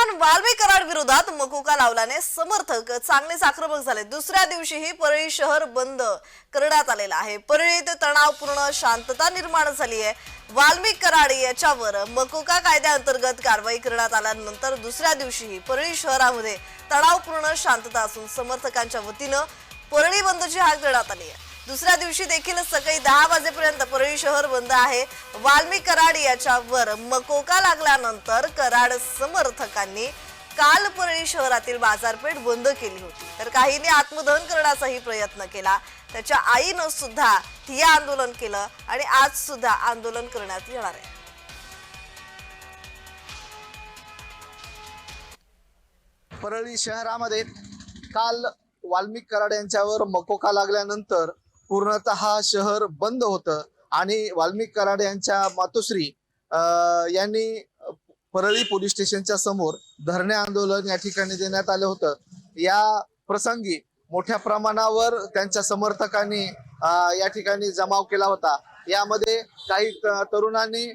दरम्यान वाल्मी कराड विरोधात मकोका लावल्याने समर्थक चांगलेच आक्रमक झाले। दुसऱ्या दिवशीही परळी शहर बंद करण्यात आलेला आहे। परळीत तणावपूर्ण शांतता निर्माण झाली आहे। वाल्मी कराड याच्यावर मकोका कायद्याअंतर्गत कारवाई करण्यात आल्यानंतर दुसऱ्या दिवशीही परळी शहरामध्ये तणावपूर्ण शांतता असून समर्थकांच्या वतीने परळी बंदची हाक देण्यात आली आहे। दुसऱ्या दिवशी देखील सकाळी 10 वाजेपर्यंत परळी शहर बंद आहे। वाल्मी कराड याच्यावर मकोका लागल्यानंतर कराड समर्थकांनी काल परळी शहरातील बाजारपेठ बंद केली होती, तर काहींनी आत्मदहन करण्याचाही प्रयत्न केला। त्याच्या आईनं सुद्धा ठिय्या आंदोलन केलं आणि आज सुद्धा आंदोलन करण्यात येणार आहे। परळी शहरामध्ये काल वाल्मी कराड यांच्यावर मकोका लागल्यानंतर पूर्णतः शहर बंद होतं आणि वाल्मी कराड यांच्या मातोश्री यांनी परळी पोलीस स्टेशनच्या समोर धरणे आंदोलन या ठिकाणी देण्यात आलं होतं। या प्रसंगी मोठ्या प्रमाणावर त्यांच्या समर्थकांनी या ठिकाणी जमाव केला होता। यामध्ये काही तरुणांनी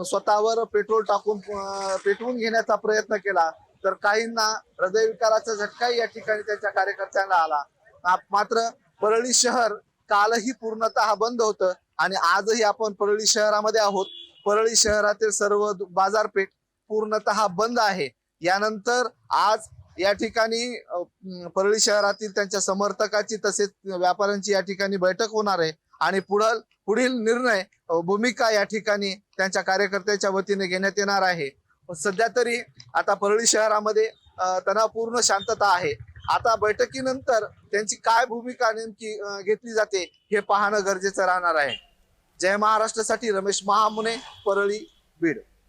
स्वतःवर पेट्रोल टाकून पेटवून घेण्याचा प्रयत्न केला, तर काहींना हृदयविकाराचा झटकाही या ठिकाणी त्यांच्या कार्यकर्त्यांना आला। मात्र परळी शहर कालही पूर्णतः बंद होतं आणि आजही आपण परळी शहरामध्ये आहोत। परळी शहरातील सर्व बाजारपेठ पूर्णतः बंद आहे। यानंतर आज या ठिकाणी परळी शहरातील त्यांच्या समर्थकाची तसेच व्यापाऱ्यांची या ठिकाणी बैठक होणार आहे आणि पुढील निर्णय भूमिका या ठिकाणी त्यांच्या कार्यकर्त्याच्या वतीने घेण्यात येणार आहे। सध्या तरी आता परळी शहरामध्ये तणावपूर्ण शांतता आहे। आता बैठकीनंतर त्यांची काय भूमिका नेमकी घेतली जाते हे पाहणं गरजेचं राहणार आहे। जय महाराष्ट्रासाठी रमेश महामुने, परळी, बीड।